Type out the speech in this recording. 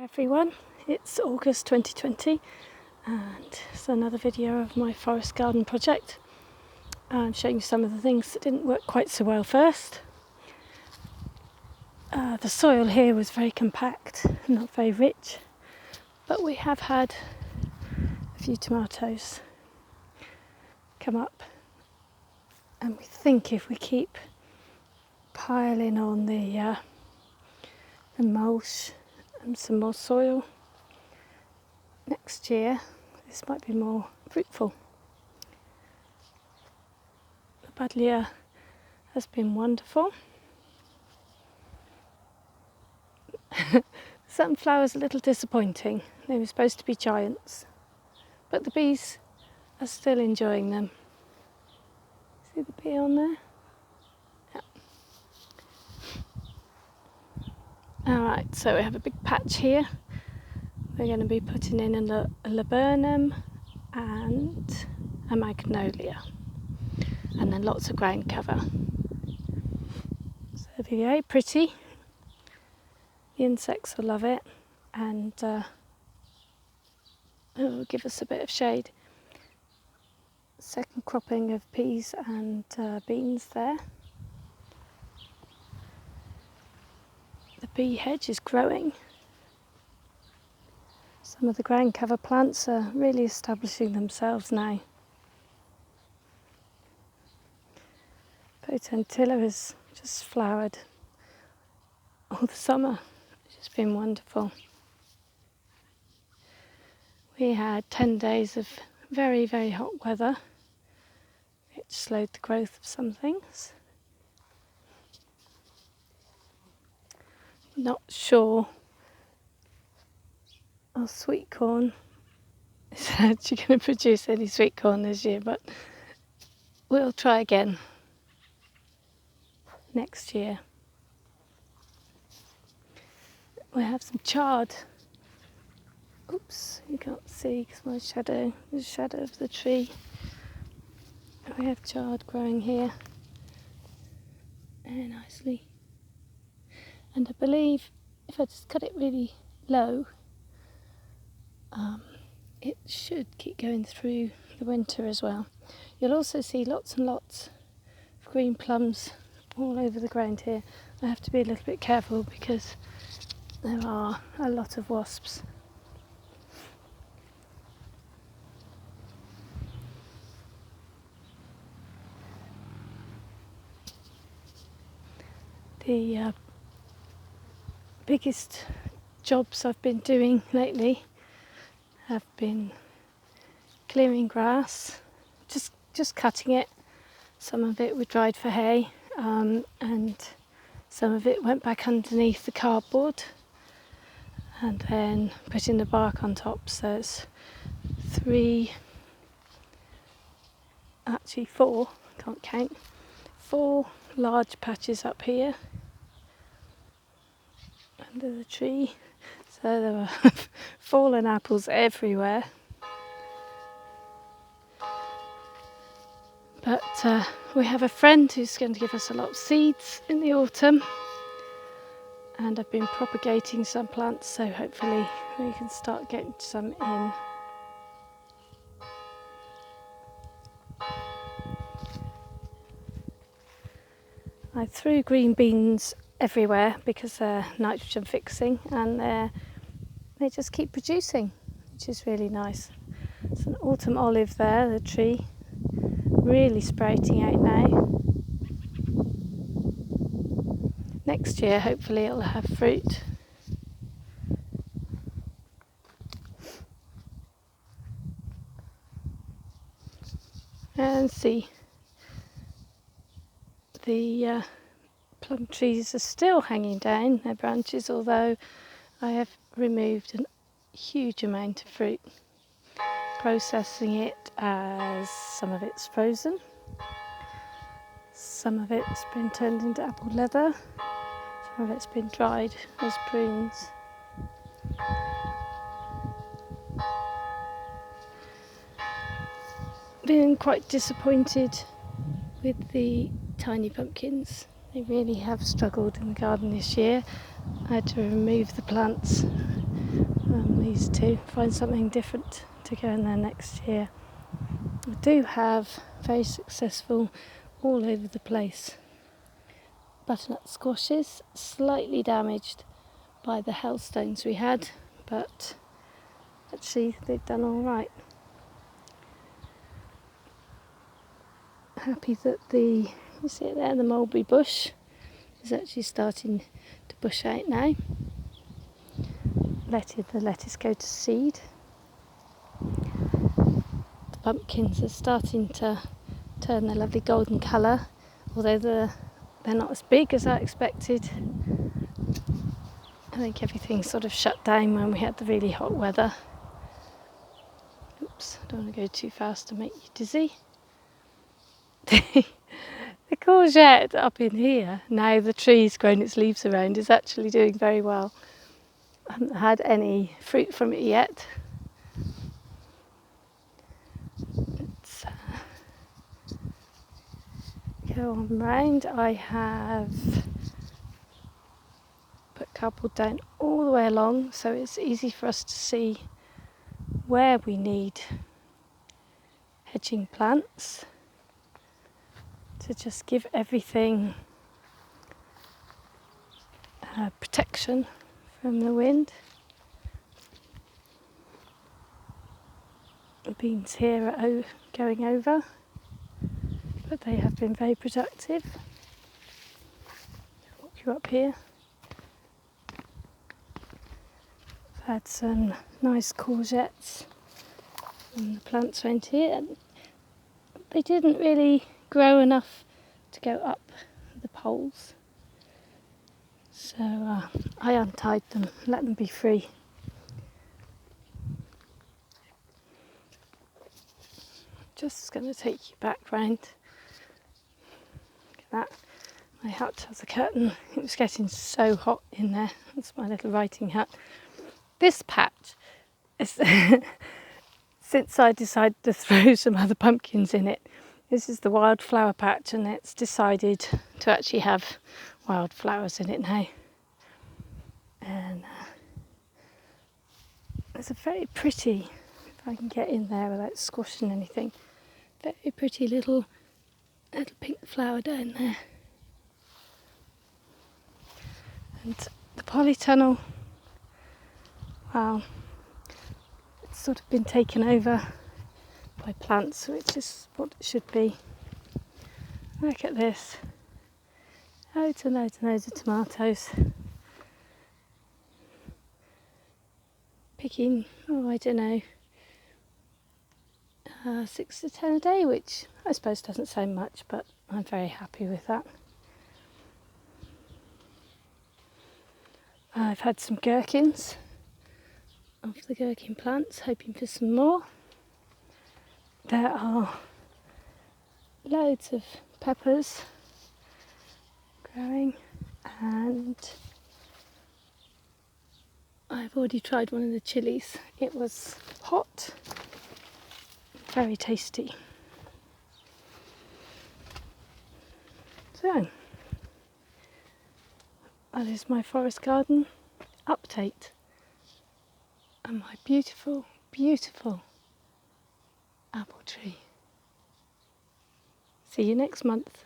Everyone, it's August 2020 and it's another video of my forest garden project. I'm showing you some of the things that didn't work quite so well first. The soil here was very compact, not very rich, but we have had a few tomatoes come up, and we think if we keep piling on the mulch and some more soil, next year this might be more fruitful. The buddleia has been wonderful. Sunflowers a little disappointing. They were supposed to be giants, but the bees are still enjoying them. See the bee on there? Yeah. Alright, so we have a big patch here. We're going to be putting in a laburnum and a magnolia, and then lots of ground cover. So it'll be very pretty. The insects will love it, and it will give us a bit of shade. Second cropping of peas and beans there. The bee hedge is growing. Some of the ground cover plants are really establishing themselves now. Potentilla has just flowered all the summer. It's just been wonderful. We had 10 days of very, very hot weather, which slowed the growth of some things. Not sure our sweet corn is actually going to produce any sweet corn this year, but we'll try again next year. We have some chard. Oops, you can't see because my shadow, the shadow of the tree. We have chard growing here very nicely. And I believe if I just cut it really low, it should keep going through the winter as well. You'll also see lots and lots of green plums all over the ground here. I have to be a little bit careful because there are a lot of wasps. The biggest jobs I've been doing lately have been clearing grass, just cutting it. Some of it we dried for hay, and some of it went back underneath the cardboard, and then putting the bark on top. So it's four, can't count, 4 large patches up here under the tree. So there were fallen apples everywhere. But we have a friend who's going to give us a lot of seeds in the autumn, and I've been propagating some plants, so hopefully we can start getting some in. I threw green beans everywhere because they're nitrogen fixing, and they just keep producing, which is really nice. It's an autumn olive there, the tree, really sprouting out now. Next year hopefully it'll have fruit. And see, the plum trees are still hanging down their branches, although I have removed a huge amount of fruit, processing it as some of it's frozen, some of it's been turned into apple leather, some of it's been dried as prunes. Been quite disappointed with the tiny pumpkins. They really have struggled in the garden this year. I had to remove the plants these two, find something different to go in there next year. I do have very successful all over the place butternut squashes, slightly damaged by the hailstones we had, but actually they've done all right. Happy that you see it there, the mulberry bush is actually starting to bush out now. Letting the lettuce go to seed. The pumpkins are starting to turn their lovely golden colour, although they're not as big as I expected. I think everything sort of shut down when we had the really hot weather. Oops, I don't want to go too fast to make you dizzy. The courgette up in here, now the tree's grown its leaves around, is actually doing very well. I haven't had any fruit from it yet. Let's go on round. I have put cardboard down all the way along so it's easy for us to see where we need hedging plants, to just give everything protection from the wind. The beans here are going over, but they have been very productive. Walk you up here. I've had some nice courgettes and the plants around here. They didn't really grow enough to go up the poles, so I untied them, let them be free. Just going to take you back round. Look at that. My hut has a curtain. It was getting so hot in there. That's my little writing hut. This patch is since I decided to throw some other pumpkins in it. This is the wildflower patch, and it's decided to actually have wildflowers in it now. And there's a very pretty, if I can get in there without squashing anything, very pretty little pink flower down there. And the polytunnel, well, it's sort of been taken over by plants, which is what it should be. Look at this. Loads and loads and loads of tomatoes. Picking, I don't know, 6 to 10 a day, which I suppose doesn't sound much, but I'm very happy with that. I've had some gherkins off the gherkin plants, hoping for some more. There are loads of peppers growing, and I've already tried one of the chilies. It was hot, very tasty. So, that is my forest garden update and my beautiful, beautiful apple tree. See you next month.